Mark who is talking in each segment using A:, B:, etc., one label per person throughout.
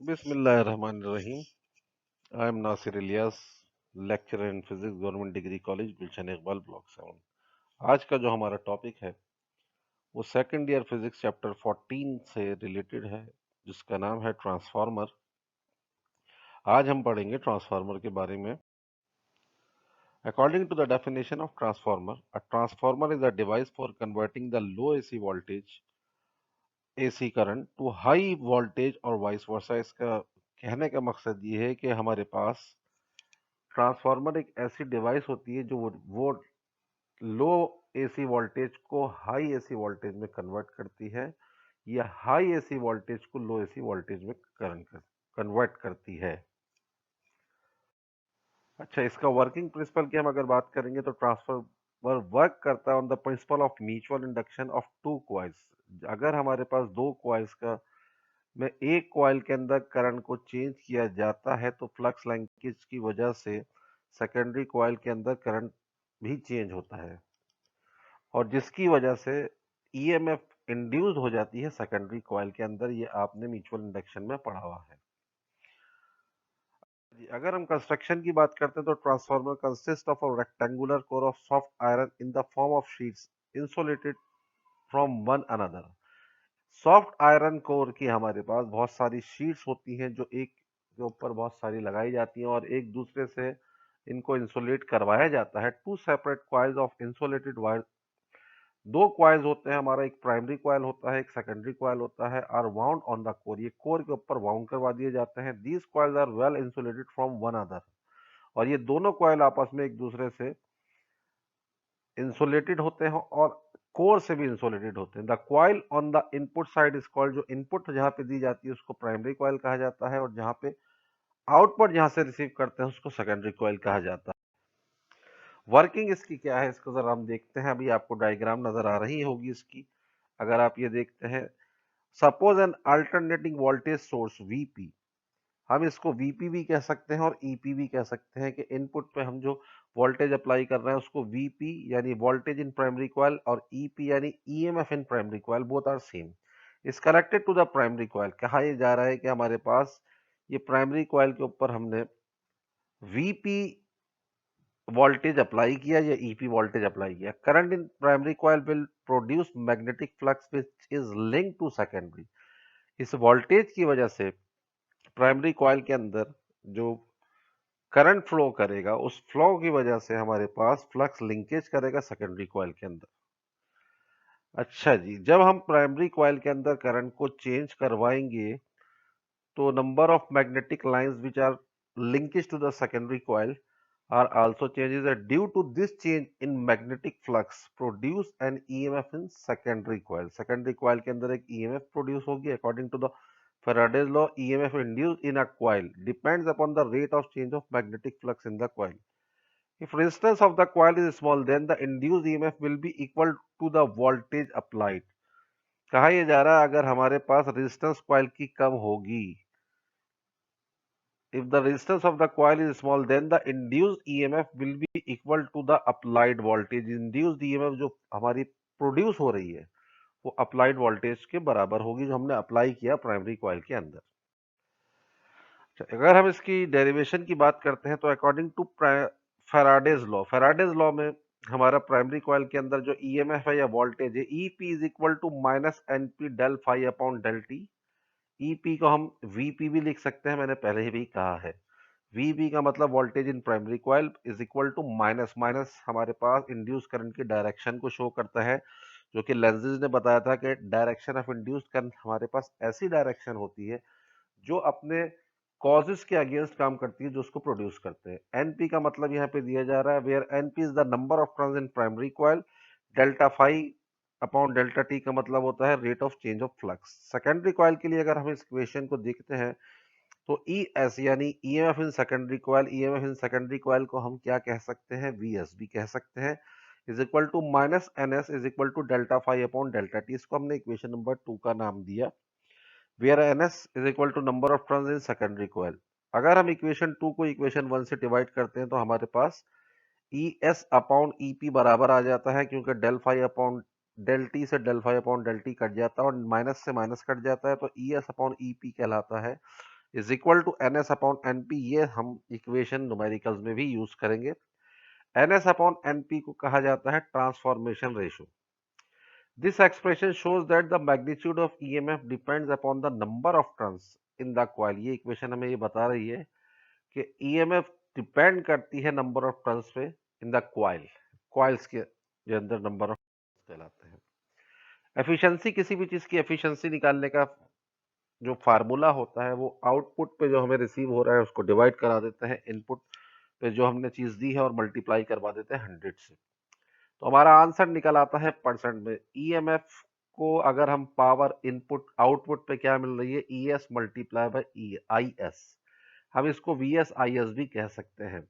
A: बिस्मिल्लाहिर्रहमानिर्रहीम। I am Nasir Ilyas, lecturer in physics, government degree college, Gulshan Iqbal, block 7। आज का जो हमारा टॉपिक है वो सेकंड ईयर फिजिक्स चैप्टर 14 से रिलेटेड है, जिसका नाम है ट्रांसफार्मर। आज हम पढ़ेंगे ट्रांसफार्मर के बारे में। According to the definition of transformer, a transformer is a device for converting the low AC voltage AC current to high voltage और वाइस वर्सा। इसका कहने का मकसद ये है कि हमारे पास ट्रांसफार्मर एक ऐसी डिवाइस होती है जो वो लो एसी वोल्टेज को हाई एसी वोल्टेज में कन्वर्ट करती है, या हाई एसी वोल्टेज को लो एसी वोल्टेज में कन्वर्ट करती है। अच्छा, इसका वर्किंग प्रिंसिपल की हम अगर बात करेंगे तो ट्रांसफार्मर वर्क करता है on the principle of mutual induction of two coils. अगर हमारे पास दो कॉइल्स का में एक कॉइल के अंदर करंट को चेंज किया जाता है तो फ्लक्स लिंकेज की वजह से सेकेंडरी कॉइल के अंदर करंट भी चेंज होता है, और जिसकी वजह से ईएमएफ इंड्यूस हो जाती है सेकेंडरी कॉइल के अंदर। ये आपने म्यूचुअल इंडक्शन में पढ़ा हुआ है। अगर हम कंस्ट्रक्शन की बात करते हैं तो transformer consist of a rectangular core of soft iron in the form of sheets insulated from one another. Soft iron core की हमारे पास बहुत सारी शीट्स होती हैं जो एक के ऊपर बहुत सारी लगाई जाती हैं और एक दूसरे से इनको इंसुलेट करवाया जाता है। Two separate coils of insulated wire, दो कॉइल्स होते हैं हमारा, एक प्राइमरी कॉइल होता है, एक सेकेंडरी कॉइल होता है, are wound on the core. ये कोर के ऊपर वाउंड करवा दिए जाते हैं। These coils are well insulated from one other, और ये दोनों कॉइल आपस में एक दूसरे से इंसुलेटेड होते हैं और कोर से भी इंसुलेटेड होते हैं। The coil on the input side is called, जो इनपुट जहां पे दी जाती है उसको प्राइमरी कॉइल कहा जाता है, और जहां पे आउटपुट जहां से रिसीव करते हैं उसको सेकेंडरी कॉइल कहा जाता है। वर्किंग इसकी क्या है, इसको जरा हम देखते हैं। अभी आपको डायग्राम नजर आ रही होगी इसकी। अगर आप ये देखते हैं, suppose N alternating voltage source VP, हम इसको वीपी भी कह सकते हैं और ईपी भी कह सकते हैं कि इनपुट पे हम जो वोल्टेज अप्लाई कर रहे हैं उसको वीपी यानी वोल्टेज इन प्राइमरी कॉइल और ईपी यानी EMF in primary coil, both are same. Is connected to the primary coil. कहा यह जा रहा है कि हमारे पास ये प्राइमरी कॉइल के ऊपर हमने वीपी वोल्टेज अप्लाई किया या ईपी वोल्टेज अप्लाई किया। Current in primary coil will produce magnetic flux which is link to secondary. इस वोल्टेज की वजह से प्राइमरी कॉइल के अंदर जो करंट फ्लो करेगा, उस फ्लो की वजह से हमारे पास फ्लक्स लिंकेज करेगा सेकेंडरी कॉइल के अंदर। अच्छा जी, जब हम प्राइमरी कॉइल के अंदर करंट को चेंज करवाएंगे तो number of magnetic lines which are linkage to the secondary coil are also changes that due to this change in magnetic flux produce an EMF in secondary coil। secondary coil के अंदर एक EMF produce होगी। according to the Faraday's law, EMF induced in a coil depends upon the rate of change of magnetic flux in the coil। if resistance of the coil is small then the induced EMF will be equal to the voltage applied। कहा यह जा रहा है अगर हमारे पास resistance coil की कम होगी, if the resistance of the coil is small then the induced EMF will be equal to the applied voltage। induced EMF जो हमारी प्रोड्यूस हो रही है वो अप्लाइड वोल्टेज के बराबर होगी जो हमने अप्लाई किया प्राइमरी कॉइल के अंदर। अगर हम इसकी डेरिवेशन की बात करते हैं तो अकॉर्डिंग टू फैराडेज लॉ में हमारा प्राइमरी कॉइल के अंदर जो ईएमएफ है या वोल्टेज है, EP is equal to minus NP del phi upon del t. EP को हम वीपी भी लिख सकते हैं, मैंने पहले ही भी कहा है। वीपी का मतलब voltage in primary coil is equal to minus, minus हमारे पास इंड्यूस करंट की डायरेक्शन को शो करता है, जो कि लेंजेज ने बताया था कि डायरेक्शन ऑफ इंड्यूस्ड करंट हमारे पास ऐसी डायरेक्शन होती है जो अपने कॉजेस के अगेंस्ट काम करती है जो उसको प्रोड्यूस करते हैं। एनपी का मतलब यहाँ पे दिया जा रहा है where NP is the number of turns in primary coil. Delta phi upon delta t का मतलब होता है rate of change of flux. Secondary coil के लिए अगर हम इस इक्वेशन को देखते हैं तो ई एस यानी EMF in secondary coil, EMF in secondary coil को हम क्या कह सकते हैं, वी एस भी कह सकते हैं, is equal to minus N S is equal to delta phi upon delta t. इसको हमने इक्वेशन नंबर 2 का नाम दिया, where N S is equal to number of turns in secondary coil. अगर हम इक्वेशन 2 को इक्वेशन 1 से डिवाइड करते हैं तो हमारे पास E S upon E P बराबर आ जाता है, क्योंकि del phi upon del T से del phi upon del T cut जाता है और माइनस से माइनस कट जाता है, तो E S upon E P कहलाता है is equal to N S upon N P. ये हम इक्वेशन न्यूमेरिकल्स में भी यूज करेंगे। N S upon N P को कहा जाता है transformation ratio. This expression shows that the magnitude of EMF depends upon the number of turns in the coil. ये इक्वेशन हमें ये बता रही है कि ईएमएफ डिपेंड करती है नंबर ऑफ टर्न्स पे इन द कॉइल। कॉइल्स के अंदर नंबर ऑफ कहलाते हैं। एफिशिएंसी, किसी भी चीज की एफिशिएंसी निकालने का जो फार्मूला होता है वो आउटपुट पे जो हमें रिसीव हो रहा है उसको डिवाइड करा देते हैं इनपुट पे जो हमने चीज दी है और मल्टीप्लाई करवा देते हैं 100 से। तो हमारा आंसर निकल आता है परसेंट में। ईएमएफ को अगर हम पावर इनपुट आउटपुट पे क्या मिल रही है, ईएस मल्टीप्लाई बाई आईएस। हम इसको वीएस आईएस भी कह सकते हैं,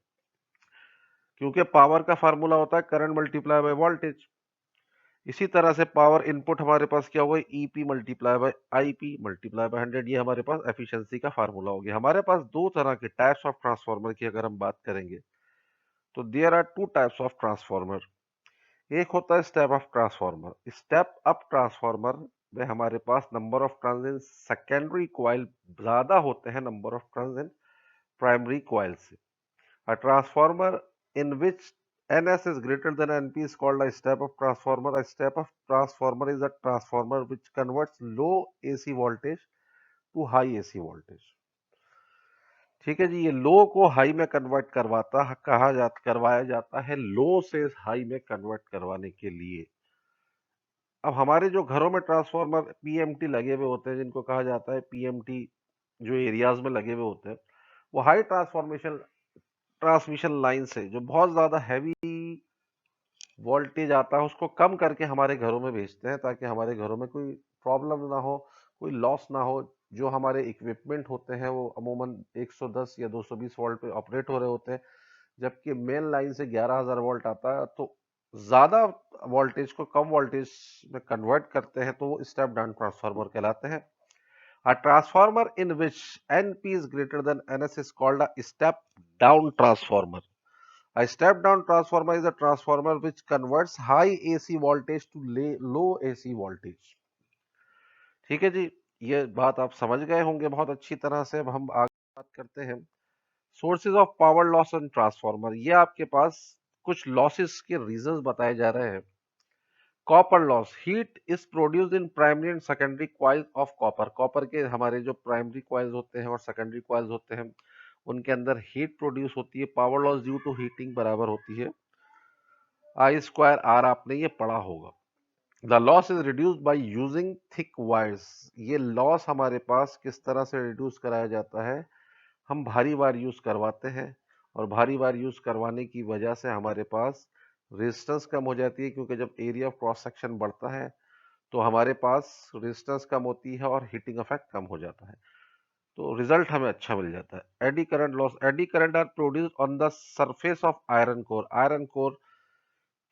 A: क्योंकि पावर का फार्मूला होता है करंट मल्टीप्लाई बाय वोल्टेज। इसी तरह से पावर इनपुट हमारे पास क्या होगा, EP multiply by IP multiply by 100। ये हमारे पास एफिशिएंसी का फार्मूला हो गया। हमारे पास दो तरह के टाइप्स ऑफ ट्रांसफार्मर की अगर हम बात करेंगे तो there are two types of transformer. एक होता है step up transformer. Step up transformer में हमारे पास number of turns in secondary coil ज्यादा होते हैं number of turns in primary coil से। A transformer in which Ns is greater than Np is called a step-up transformer. A step-up transformer is a transformer which converts low AC voltage to high AC voltage. ठीक है जी, ये लो को high में convert करवाया जाता है लो से high में कन्वर्ट करवाने के लिए। अब हमारे जो घरों में ट्रांसफार्मर पीएमटी लगे हुए होते हैं, जिनको कहा जाता है पीएमटी, जो एरियाज में लगे हुए होते हैं, वो हाई ट्रांसमिशन लाइन से जो बहुत ज्यादा हैवी वोल्टेज आता है उसको कम करके हमारे घरों में भेजते हैं, ताकि हमारे घरों में कोई प्रॉब्लम ना हो, कोई लॉस ना हो। जो हमारे इक्विपमेंट होते हैं वो अमूमन 110 या 220 वोल्ट पे ऑपरेट हो रहे होते हैं, जबकि मेन लाइन से 11,000 वोल्ट आता है। तो ज्यादा वोल्टेज को कम वोल्टेज में कन्वर्ट करते हैं, तो वो स्टेप डाउन ट्रांसफार्मर कहलाते हैं। A transformer in which NP is greater than NS is called a step down transformer. A step down transformer is a transformer which converts high AC voltage to low AC voltage. ठीक है जी, ये बात आप समझ गए होंगे बहुत अच्छी तरह से। अब हम आगे बात करते हैं sources of power loss and transformer. ये आपके पास कुछ लॉसेस के रीजंस बताए जा रहे हैं। Copper loss, heat is produced in primary and secondary coils of copper. Copper के हमारे जो प्राइमरी कॉइल्स होते हैं और सेकेंडरी कॉइल्स होते हैं उनके अंदर हीट प्रोड्यूस होती है। Power loss due to heating बराबर होती है आई स्क्वायर आर, आपने ये पढ़ा होगा। The loss is reduced by using thick wires. ये लॉस हमारे पास किस तरह से रिड्यूस कराया जाता है, हम भारी वायर यूज करवाते हैं, और भारी वायर यूज करवाने की वजह से हमारे पास रेजिस्टेंस कम हो जाती है, क्योंकि जब एरिया ऑफ क्रॉस सेक्शन बढ़ता है तो हमारे पास रेजिस्टेंस कम होती है और हीटिंग इफेक्ट कम हो जाता है, तो रिजल्ट हमें अच्छा मिल जाता है। Eddy current loss, eddy current are produced on the surface of iron core. Iron core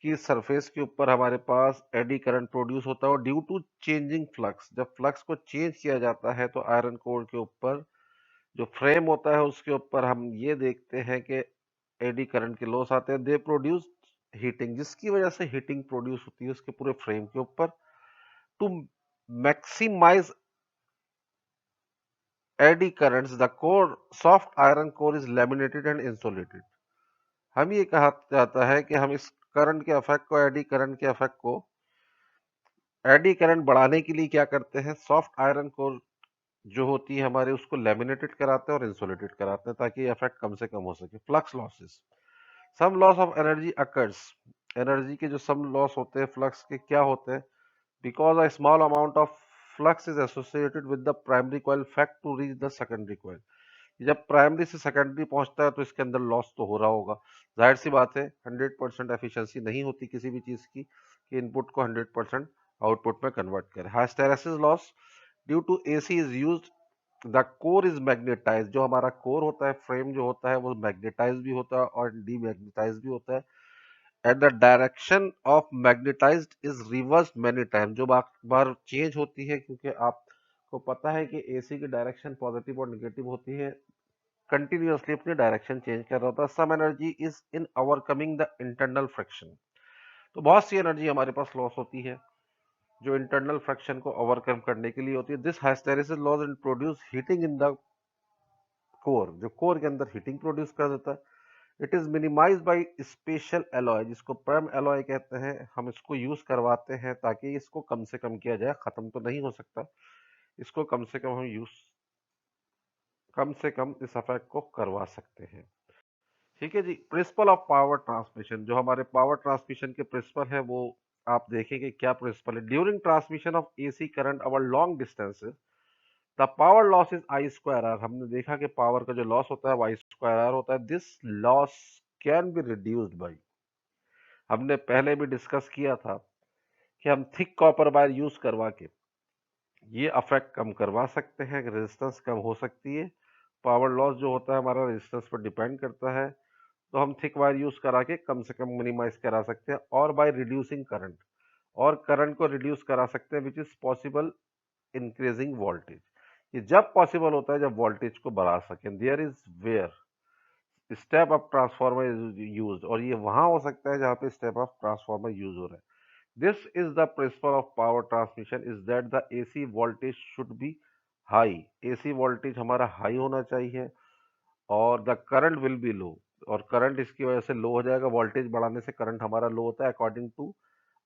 A: की सरफेस के ऊपर हमारे पास एडी करंट प्रोड्यूस होता है, और ड्यू टू चेंजिंग फ्लक्स, जब फ्लक्स को चेंज किया जाता है तो आयरन कोर के ऊपर जो फ्रेम होता है उसके ऊपर हम ये देखते हैं कि एडी करंट के लॉस आते हैं। दे प्रोड्यूस हीटिंग, जिसकी वजह से हीटिंग प्रोड्यूस होती है उसके पूरे फ्रेम के ऊपर। To maximize eddy currents the core soft iron core is laminated and insulated. हम ये कहा जाता है कि हम इस करंट के इफेक्ट को, एडी करंट के इफेक्ट को, एडी करंट बढ़ाने के लिए क्या करते हैं, सॉफ्ट आयरन कोर जो होती है हमारे उसको लैमिनेटेड कराते हैं और इंसुलेटेड कराते हैं, ताकि इफेक्ट कम से कम हो सके। Flux losses, some loss of energy occurs. Energy के जो सम लॉस होते हैं फ्लक्स के, क्या होते हैं, because a small amount of flux is associated with the primary coil fact to reach the secondary coil. जब प्राइमरी से सेकेंडरी पहुंचता है तो इसके अंदर लॉस तो हो रहा होगा। जाहिर सी बात है 100% एफिशिएंसी नहीं होती किसी भी चीज की कि इनपुट को 100% आउटपुट में कन्वर्ट करे। Hysteresis loss, due to AC is used the core is magnetize. जो हमारा कोर होता है, फ्रेम जो होता है, वो मैग्नेटाइज भी होता है और डीमैग्नेटाइज भी होता है। And the direction of magnetised is reverse many time. जो बार चेंज होती है, क्योंकि आपको पता है कि एसी की डायरेक्शन पॉजिटिव और नेगेटिव होती है, कंटिन्यूअसली अपनी डायरेक्शन चेंज कर रहा होता है। Some energy is in overcoming the internal friction. तो बहुत सी एनर्जी हमारे पास लॉस होती है जो इंटरनल फ्रिक्शन को ओवरकम करने के लिए होती है। This hysteresis loss and produce heating in the core, जो कोर के अंदर हीटिंग प्रोड्यूस कर देता है। It is minimize by special alloy, जिसको परम एलॉय कहते हैं। हम इसको यूज करवाते हैं ताकि इसको कम से कम किया जाए, खत्म तो नहीं हो सकता, इसको कम से कम हम यूज कम से कम इस इफेक्ट को करवा सकते हैं। ठीक है जी। प्रिंसिपल ऑफ पावर ट्रांसमिशन, जो हमारे पावर ट्रांसमिशन के प्रिंसिपल है वो आप देखेंगे क्या प्रिंसिपल है। During transmission of AC current over long distances the power loss is I square R. हमने देखा कि पावर का जो लॉस होता है वो आई स्क्वायर आर होता है। This loss can be reduced by, हमने पहले भी डिस्कस किया था कि हम थिक कॉपर वायर यूज करवा के ये अफेक्ट कम करवा सकते हैं, रेजिस्टेंस कम हो सकती है। पावर लॉस जो होता है हमारा रेजिस्टेंस पर डिपेंड करता है, तो हम थिक वायर यूज करा के कम से कम मिनिमाइज करा सकते हैं। और बाय रिड्यूसिंग करंट, और करंट को रिड्यूस करा सकते हैं, which is possible increasing voltage. ये जब पॉसिबल होता है जब वोल्टेज को बढ़ा सकें। There is where step up transformer is used, और ये वहां हो सकता है जहां पे स्टेप अप ट्रांसफार्मर यूज हो रहा है। This is the principle of power transmission is that the AC voltage should be high, AC voltage हमारा हाई होना चाहिए, और द करंट विल बी लो, और करंट इसकी वजह से लो हो जाएगा। वोल्टेज बढ़ाने से करंट हमारा लो होता है according to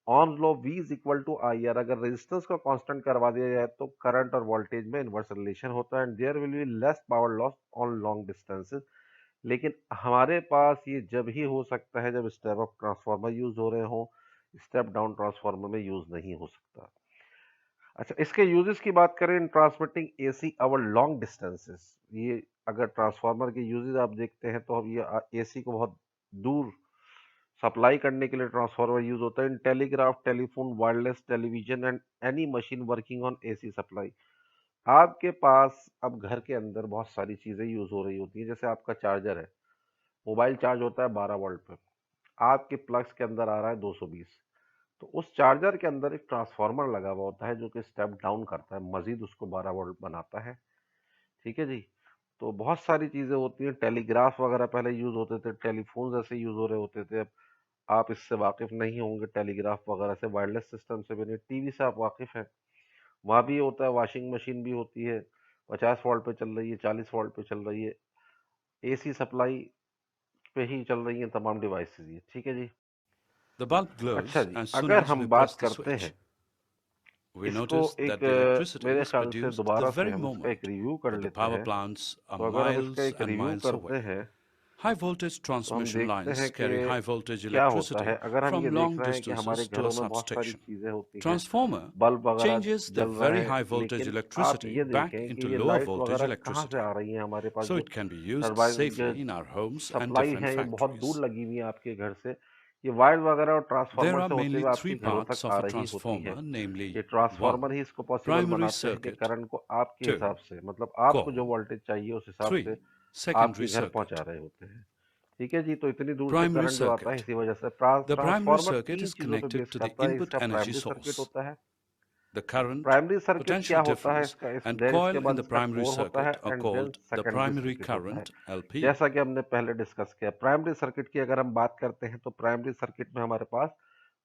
A: Ohm law V is equal to I R. अगर रेजिस्टेंस को कांस्टेंट करवा दिया जाए तो करंट और वोल्टेज में इनवर्स रिलेशन होता है, and there will be less power loss on long distances. लेकिन हमारे पास ये जब ही हो सकता है जब स्टेप अप ट्रांसफार्मर यूज हो रहे हो, स्टेप डाउन ट्रांसफार्मर में यूज नहीं हो सकता। अच्छा, इसके यूजेस की बात करें in transmitting AC over long distances, ये अगर ट्रांसफार्मर के यूजेस आप देखते हैं तो हम ये एसी को बहुत दूर सप्लाई करने के लिए ट्रांसफार्मर यूज होता है। In telegraph, telephone, wireless, television and any machine working on AC supply. आपके पास अब घर के अंदर बहुत सारी चीजें यूज हो रही होती हैं, जैसे आपका चार्जर है, मोबाइल चार्ज होता है 12 वोल्ट पे, आपके प्लग्स के अंदर आ रहा है 220, तो उस चार्जर के अंदर एक ट्रांसफार्मर लगा हुआ होता है जो कि स्टेप डाउन करता है, मजीद उसको 12 वोल्ट बनाता है। ठीक है जी। तो बहुत सारी चीजें होती हैं। टेलीग्राफ वगैरह पहले यूज होते थे, टेलीफोन ऐसे यूज हो रहे होते थे। अब आप इससे वाकिफ नहीं होंगे, टेलीग्राफ वगैरह से, वायरलेस सिस्टम से भी नहीं। टीवी से आप वाकिफ हैं, वहां भी होता है। वॉशिंग मशीन भी होती है, 50 वोल्ट पे चल रही है, 40 वोल्ट पे चल रही है। एसी सप्लाई पे ही चल रही है तमाम डिवाइसेस ये। ठीक है जी।
B: The bulb
A: अच्छा
B: glows
A: जी,
B: as soon
A: अगर
B: as we
A: हम बात
B: press the
A: करते
B: switch.
A: हैं
B: We
A: इसको
B: notice
A: एक
B: that the electricity
A: मेरे
B: is
A: ख्याल से
B: produced the
A: दोबारा से
B: very
A: हम इसका एक
B: moment
A: रिव्यू कर
B: that the
A: लेते
B: power
A: हैं।
B: plants are
A: तो अगर हम इसका
B: miles
A: एक
B: and
A: रिव्यू
B: miles
A: करते
B: away.
A: हैं
B: High voltage
A: तो हम
B: transmission
A: देखते
B: lines
A: हैं कि
B: carry high voltage
A: क्या होता है।
B: electricity
A: अगर हम
B: from
A: ये देख
B: long
A: रहे हैं कि हमारे
B: distances to
A: घरों
B: a
A: में बहुत सारी
B: substation.
A: चीजें होती हैं,
B: Transformer
A: बल्ब वगैरह
B: changes the
A: जल रहा
B: very
A: है,
B: high voltage
A: लेकिन आप
B: electricity
A: ये
B: back
A: देखें कि
B: into
A: ये
B: lower
A: लाइट
B: voltage
A: वगैरह कहाँ से
B: electricity,
A: आ रही है। हमारे पास
B: so
A: जो
B: it can be used
A: turbine जो
B: safely in our homes and
A: supply
B: different
A: है ये बहुत
B: factories.
A: दूर लगी हुई है आपके घर से। ये वायर वगैरह और
B: There
A: ट्रांसफार्मर
B: are
A: से होते
B: mainly
A: हुए
B: three
A: आपके घरों
B: parts
A: तक
B: of
A: आ
B: a
A: रही होती है।
B: transformer, namely
A: ये
B: 1.
A: ट्रांसफार्मर ही इसको पॉसिबल
B: Primary
A: बनाते हैं कि
B: circuit,
A: करंट को आपके
B: 2.
A: हिसाब से, मतलब आपको जो
B: Core,
A: वोल्टेज चाहिए उस हिसाब से
B: 3. Secondary
A: आपके घर पहुंचा
B: circuit.
A: रहे होते हैं। ठीक है जी। तो इतनी दूर से
B: Primary
A: करंट जो आता है
B: circuit.
A: इसी वजह से
B: The primary
A: ट्रांसफार्मर
B: circuit
A: तीन
B: is
A: चीजों पे
B: connected
A: बेस
B: to the
A: करता है।
B: input
A: इसका
B: energy
A: प्राइमरी सर्किट
B: source,
A: होता है।
B: the current,
A: प्राइमरी सर्किट क्या
B: potential
A: होता है
B: difference,
A: इसका, इस
B: and
A: देन इसके
B: coil in
A: बाद
B: the
A: इसका
B: primary
A: कोर होता है,
B: circuit are
A: and then
B: called the
A: secondary
B: primary
A: circuit होता है।
B: current LP.
A: जैसा कि हमने पहले डिस्कस किया, प्राइमरी सर्किट की अगर हम बात करते हैं तो प्राइमरी सर्किट में हमारे पास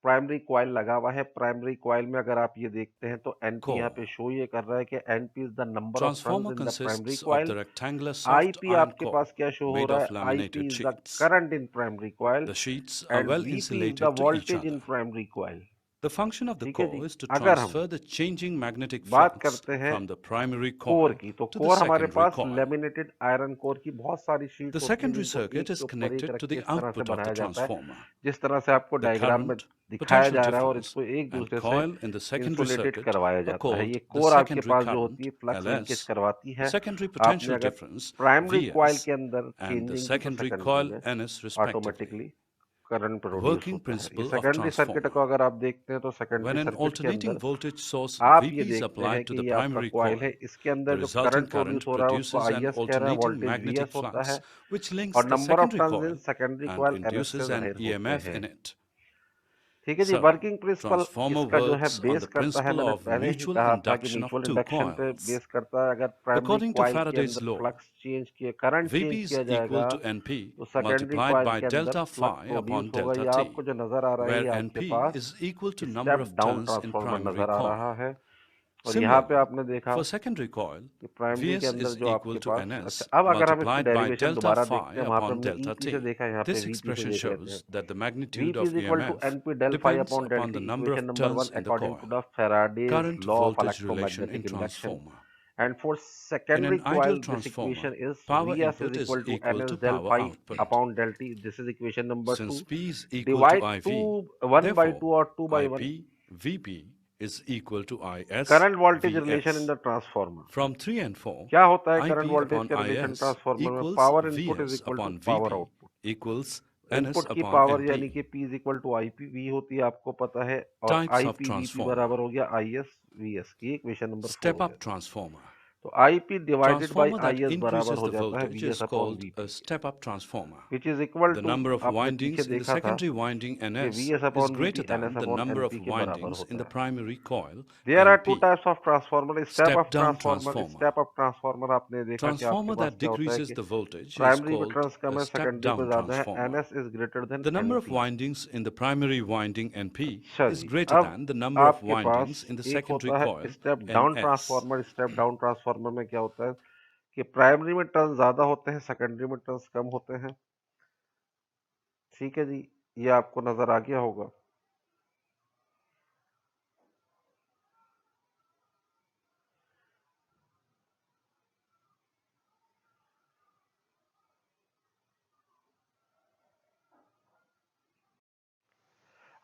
A: प्राइमरी कॉइल लगा हुआ है। प्राइमरी कॉइल में अगर आप ये देखते हैं तो एनपी यहाँ
B: Core.
A: पे शो ये कर रहा है कि NP is the number of turns
B: Transformer
A: in the primary
B: consists of
A: coil.
B: the rectangular soft
A: IP
B: iron
A: आपके
B: core
A: पास क्या शो हो
B: made
A: रहा
B: of
A: है, IP
B: laminated
A: is the
B: sheets.
A: Current in primary coil,
B: The sheets are
A: and
B: well
A: VP is the
B: insulated to each
A: voltage in
B: other.
A: Primary coil.
B: The function of the
A: ठीक है जी।
B: core is to
A: अगर हम
B: transfer the changing magnetic
A: बात
B: flux
A: करते हैं
B: from the primary
A: core
B: coil
A: की, तो
B: to the
A: core हमारे
B: secondary
A: पास
B: coil.
A: लेमिनेटेड आयरन कोर की बहुत सारी
B: The
A: शीट्स होती हैं
B: secondary
A: जिनको
B: circuit
A: एक
B: is
A: के ऊपर एक
B: connected
A: रख
B: to
A: के
B: the
A: इस तरह से
B: output of the
A: बनाया जाता है,
B: transformer.
A: जिस तरह से आपको
B: The
A: डायग्राम में
B: current,
A: दिखाया
B: potential
A: जा रहा है, और
B: difference,
A: इसको एक
B: and
A: दूसरे से
B: coil in the secondary
A: insulated
B: circuit
A: करवाया
B: are
A: जाता है।
B: called
A: ये
B: the
A: कोर आपके
B: secondary
A: पास जो
B: current,
A: होती है फ्लक्स लिंकेज
B: LS,
A: करवाती
B: the
A: है।
B: secondary
A: आपने
B: potential
A: अगर
B: difference,
A: प्राइमरी कॉइल
B: VS,
A: के अंदर
B: and the
A: चेंजिंग की तो
B: secondary
A: सेकेंडरी
B: coil
A: में
B: NS respectively.
A: Automatically current produce
B: Working
A: होता है। ये
B: principle of
A: सेकेंडरी सर्किट को
B: transformer.
A: अगर आप देखते हैं तो
B: When
A: सेकेंडरी
B: an
A: सर्किट के
B: alternating
A: अंदर
B: voltage source
A: आप ये
B: Vp is
A: देखते हैं
B: applied to
A: कि
B: the
A: ये आपका
B: primary
A: कॉइल है,
B: coil,
A: इसके
B: the
A: अंदर जो
B: resultant
A: करंट प्रोड्यूस
B: current
A: हो रहा है उसको
B: produces an
A: आईएस कह रहे हैं,
B: alternating
A: वोल्टेज
B: magnetic
A: वीएस होता
B: flux
A: है,
B: which links
A: और
B: the
A: number of
B: secondary
A: turns in
B: coil
A: secondary
B: and
A: coil
B: induces
A: NS
B: an
A: जाहिर होते
B: EMF
A: हैं।
B: in it.
A: ठीक है जी।
B: So,
A: वर्किंग प्रिंसिपल
B: transformer
A: इसका जो है
B: works on
A: बेस
B: the
A: करता है,
B: principle
A: मैंने
B: of
A: पहले ही
B: mutual
A: कहा था कि
B: induction of
A: mutual
B: two
A: induction पे
B: coils.
A: बेस करता है। अगर प्राइमरी
B: According to
A: कॉइल के
B: Faraday's
A: अंदर
B: law,
A: फ्लक्स चेंज किए, करंट
B: Vp
A: चेंज
B: is
A: किया
B: equal
A: जाएगा,
B: to Np
A: तो सेकेंडरी
B: multiplied
A: कॉइल
B: by
A: के अंदर
B: delta
A: flux
B: phi
A: produce
B: upon
A: होगा।
B: delta
A: ये
B: t,
A: आपको जो नजर आ रहा है
B: where
A: ये आपके
B: Np
A: pass
B: is equal to number
A: step
B: of
A: down
B: turns in
A: transformer
B: primary
A: नजर आ
B: coil.
A: रहा है। और यहाँ पे
B: Similarly,
A: आपने देखा
B: for secondary coil,
A: कि प्राइमरी के
B: Vs
A: अंदर
B: is
A: जो आपके
B: equal to
A: पास,
B: Ns
A: अच्छा अब अगर हम इसकी
B: multiplied by
A: डेरिवेशन
B: delta
A: दोबारा
B: phi
A: देखते हैं, वहां पे
B: upon
A: हमने
B: delta
A: ईपी
B: T.
A: से देखा, यहाँ पे
B: This
A: वीपी से
B: expression
A: देख लेते हैं।
B: shows that the magnitude
A: VP
B: of
A: is equal to
B: EMF
A: NP del phi
B: depends
A: upon del
B: upon
A: T,
B: the number
A: equation
B: of
A: number
B: turns
A: 1
B: in the
A: according to
B: coil.
A: The Faraday's
B: Current
A: law of
B: voltage relation in
A: electromagnetic induction.
B: transformer.
A: And for
B: In
A: secondary
B: an ideal
A: coil, this
B: transformer,
A: equation is
B: power
A: Vs is
B: input is
A: equal to
B: equal
A: Ns
B: to
A: del
B: power
A: phi
B: output.
A: upon del T. This is equation number 2.
B: Since P is equal to
A: Divide
B: IV,
A: 1 by 2
B: therefore
A: or 2 by 1.
B: IP Vp is equal to IS
A: Current voltage relation in
B: Vs.
A: the transformer.
B: From 3 and 4,
A: क्या होता है current
B: IP
A: voltage
B: upon
A: का relation
B: IS
A: transformer में?
B: equals
A: power input is
B: Vs
A: equal to
B: upon
A: power
B: Vp
A: output.
B: equals Ns
A: input की
B: upon
A: power
B: NP.
A: यानी कि P is equal to I P V होती है, आपको पता है, और
B: Types
A: I
B: of
A: P V P
B: transformer.
A: बराबर हो गया आई एस वी एस. ये इक्वेशन नंबर 4 हो
B: Step-up
A: गया.
B: transformer.
A: तो I P divided by
B: Transformer that
A: I S बराबर
B: increases
A: हो
B: the
A: जाता है
B: voltage
A: V
B: is
A: S upon
B: called
A: V
B: a
A: P,
B: step-up transformer.
A: Which is equal
B: The
A: to,
B: number of
A: आपने पीछे
B: windings in the
A: देखा था
B: secondary winding
A: कि
B: Ns
A: V S
B: is
A: अपॉन V
B: greater
A: P N S
B: than the
A: upon
B: number
A: N
B: of
A: P के बराबर
B: windings in
A: होता
B: the
A: है.
B: primary coil
A: there are two
B: NP.
A: Types of transformer. Step up
B: Step-down
A: transformer.
B: transformer.
A: Step up transformer आपने देखा कि आपके
B: Transformer
A: pass
B: that
A: क्या होता है
B: decreases
A: कि
B: the voltage is
A: प्राइमरी पे
B: called
A: टर्न्स कम
B: a
A: है, सेकेंडरी पे
B: step-down
A: ज्यादा है.
B: transformer.
A: NS is greater than
B: The number of
A: NP.
B: windings in the primary winding NP
A: अच्छा
B: is
A: जी,
B: greater
A: अब
B: than the number of
A: आपके पास
B: windings in the
A: एक
B: secondary
A: होता है
B: coil
A: step down
B: NS.
A: Transformer. Step down transformer में क्या होता है कि प्राइमरी में टर्न्स ज्यादा होते हैं, सेकेंडरी में टर्न्स कम होते हैं. ठीक है जी, ये आपको नजर आ गया होगा.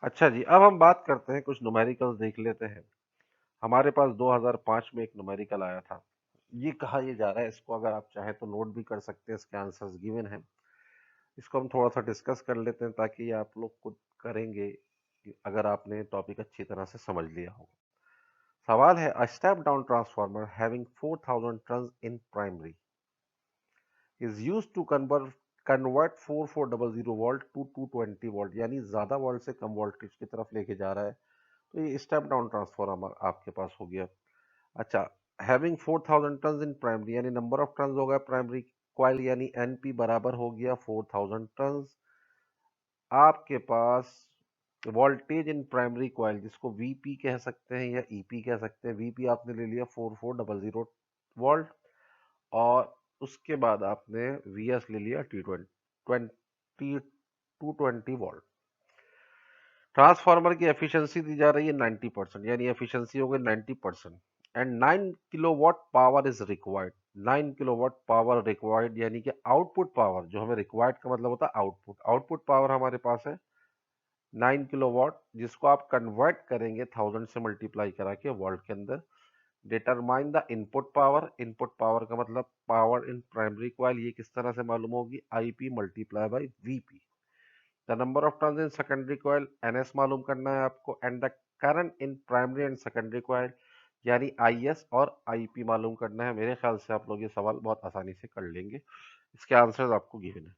A: अच्छा जी, अब हम बात करते हैं, कुछ न्यूमेरिकल्स देख लेते हैं. हमारे पास 2005 में एक न्यूमेरिकल आया था. ये कहा ये जा रहा है, इसको अगर आप चाहें तो नोट भी कर सकते हैं, इसके आंसर्स गिवन हैं. इसको हम थोड़ा सा डिस्कस कर लेते हैं ताकि ये आप लोग खुद करेंगे अगर आपने टॉपिक अच्छी तरह से समझ लिया हो. सवाल है, a step down transformer having 4000 turns in primary is used to convert 4400 volt to 220 volt, यानी ज्यादा वोल्ट से कम वोल्टेज की तरफ लेके जा रहा है. तो ये स्टेप डाउन ट्रांसफार्मर आपके पास हो गया. अच्छा, हैविंग 4000 टर्न्स इन प्राइमरी यानी नंबर ऑफ टर्न्स हो गया प्राइमरी कॉइल, यानी एनपी बराबर हो गया 4000 टर्न्स. आपके पास वोल्टेज इन प्राइमरी कॉइल, जिसको वीपी कह सकते हैं या ईपी कह सकते हैं. वीपी आपने ले लिया 4400 वोल्ट, और उसके बाद आपने वीएस ले लिया T20 220 वोल्ट. ट्रांसफार्मर की एफिशिएंसी दी जा रही है 90%, यानी एफिशिएंसी हो गई 90%. And 9 kilowatt power is required. 9 kilowatt power required, यानी कि आउटपुट पावर, जो हमें रिक्वायर्ड का मतलब होता है आउटपुट. आउटपुट पावर हमारे पास है 9 किलोवाट, जिसको आप कन्वर्ट करेंगे 1000 से मल्टीप्लाई करा के वोल्ट के अंदर. Determine the input power. Input power का मतलब पावर इन प्राइमरी कॉइल. ये किस तरह से मालूम होगी? IP multiply by VP. The number of turns in secondary coil NS मालूम करना है आपको. And the current in primary and secondary coil, यानी आईएस और आईपी मालूम करना है. मेरे ख्याल से आप लोग ये सवाल बहुत आसानी से कर लेंगे. इसके आंसर्स आपको गिवन है.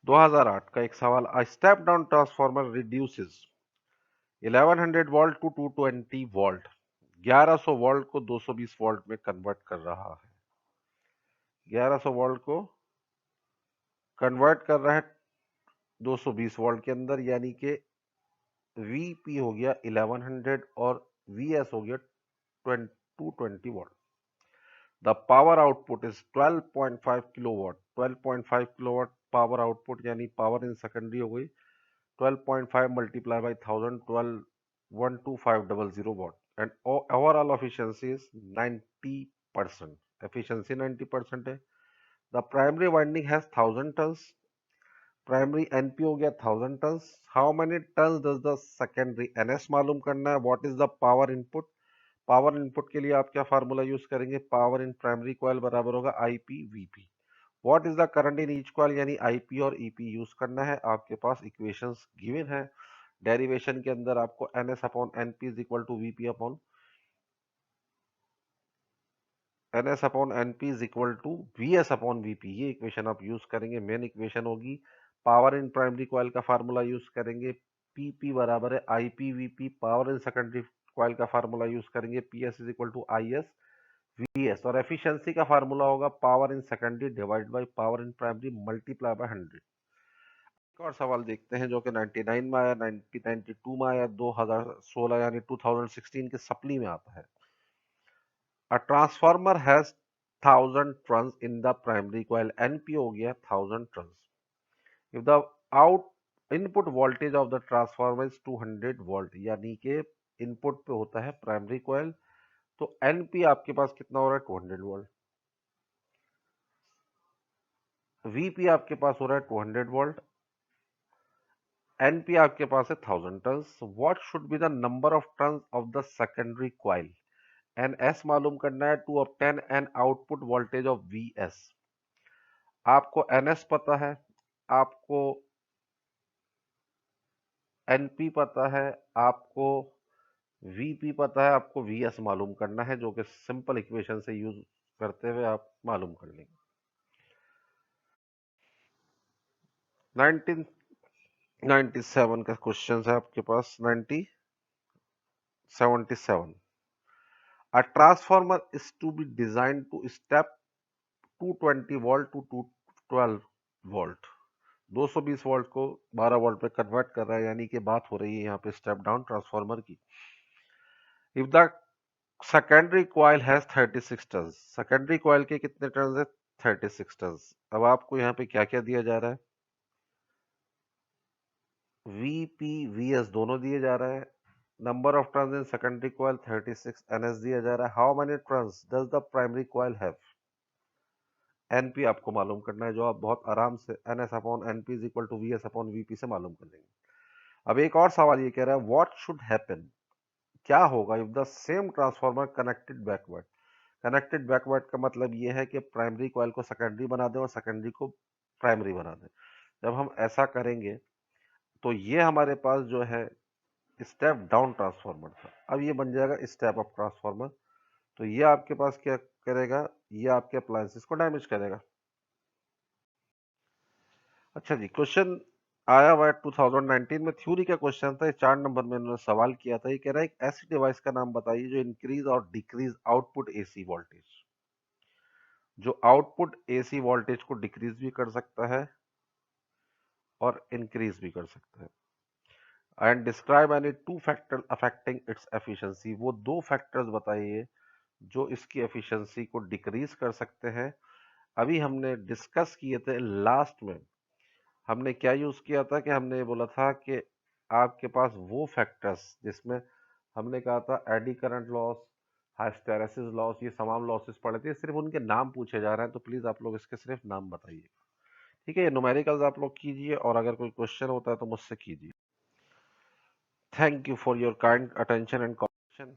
A: 2008 का एक सवाल, a step down transformer reduces 1100 volt to 220 volt. 1100 volt को 220 वोल्ट में कन्वर्ट कर रहा है. 1100 वोल्ट को कन्वर्ट कर रहा है 220 वोल्ट के अंदर, यानी कि Vp हो गया 1100 और Vs हो गया 220 volt. The power output is 12.5 kilowatt. 12.5 kilowatt power output, यानी पावर इन सेकेंडरी हो गई 12.5 multiply by 1000, 12500 what. And overall efficiency is 90%. Efficiency 90% है. The primary winding has 1000 turns. Primary NP हो गया 1000 turns. How many turns does the secondary NS मालूम करना है. What is the power input. Power input के लिए आप क्या फार्मूला यूज करेंगे? पावर इन प्राइमरी कॉइल बराबर होगा IP VP. What is the current in each coil, यानी आईपी और ईपी यूज करना है. आपके पास इक्वेशंस गिवन है. डेरिवेशन के अंदर आपको NS upon NP is equal to VP upon NS upon NP is equal to VS upon VP. ये इक्वेशन आप यूज करेंगे. मेन इक्वेशन होगी. पावर इन प्राइमरी कॉइल का फार्मूला यूज करेंगे. PP बराबर है IP VP. Power in secondary coil का formula use करेंगे. PS is equal to IS VS. और एफिशिएंसी का फार्मूला होगा power in secondary divide by power in primary multiply by 100. एक और सवाल देखते हैं जो कि 99 में आया, 1992 में आया, 2016 यानी 2016 के सप्ली में आता है। A transformer has 1000 turns in the primary coil, NP हो गया 1000 turns. If the out input voltage of the transformer is 200 volt, यानी कि इनपुट पे होता है प्राइमरी कॉइल, तो एनपी आपके पास कितना हो रहा है 200 वोल्ट। वीपी आपके पास हो रहा है 200 वोल्ट, एनपी आपके पास है 1000 turns. What should be the number of turns of the secondary coil? NS मालूम करना है to obtain an output voltage of VS. आपको एनएस पता है, आपको एनपी पता है, आपको वीपी पता है, आपको वीएस मालूम करना है, जो कि सिंपल इक्वेशन से यूज करते हुए आप मालूम कर लेंगे। 1997 का क्वेश्चन है आपके पास। 1977 A transformer is to be designed to step 220 volt to 212 volt। 220 volt को 12 वोल्ट पे कन्वर्ट कर रहा है, यानी कि बात हो रही है यहाँ पे स्टेप डाउन ट्रांसफार्मर की। If the secondary coil has 36 turns, secondary coil के कितने टर्न्स है? 36 टर्न्स। अब आपको यहाँ पे क्या क्या दिया जा रहा है? वीपी वीएस दोनों दिए जा रहा है। Number of turns in secondary coil 36, NS दिया जा रहा है। How many turns does the primary coil have? NP आपको मालूम करना है, जो आप बहुत आराम से NS upon NP is equal to VS upon VP से मालूम कर लेंगे। अब एक और सवाल ये कह रहा है व्हाट शुड हैपन, क्या होगा if the same transformer connected backward. Connected backward का मतलब ये है कि प्राइमरी कॉइल को सेकेंडरी बना दें और सेकेंडरी को प्राइमरी बना दें। जब हम ऐसा करेंगे तो ये हमारे पास जो है स्टेप डाउन ट्रांसफार्मर था, अब ये बन जाएगा स्टेप अप ट्रांसफार्मर। तो ये आपके पास क्या करेगा? ये आपके अप्लायंसेस को डैमेज करेगा। अच्छा जी, क्वेश्चन आया हुआ है 2019 में, थ्योरी का क्वेश्चन था। 4 नंबर में उन्होंने सवाल किया था। ये कह रहा है एक ऐसी डिवाइस का नाम बताइए जो इंक्रीज और डिक्रीज आउटपुट एसी वोल्टेज, जो आउटपुट एसी वोल्टेज को डिक्रीज भी कर सकता है और इंक्रीज भी कर सकता है। And describe any two factor affecting its efficiency, वो दो फैक्टर्स बताइए जो इसकी एफिशिएंसी को डिक्रीज कर सकते हैं। अभी हमने डिस्कस किए थे लास्ट में, हमने क्या यूज किया था कि हमने ये बोला था कि आपके पास वो फैक्टर्स जिसमें हमने कहा था AD current loss, hysteresis loss, ये तमाम लॉसेस पड़े थे, सिर्फ उनके नाम पूछे जा रहे हैं, तो प्लीज आप लोग इसके सिर्फ नाम बताइए। ठीक है, ये न्यूमेरिकल्स आप लोग कीजिए और अगर कोई क्वेश्चन होता है तो मुझसे कीजिए। Thank you for your kind attention and cooperation.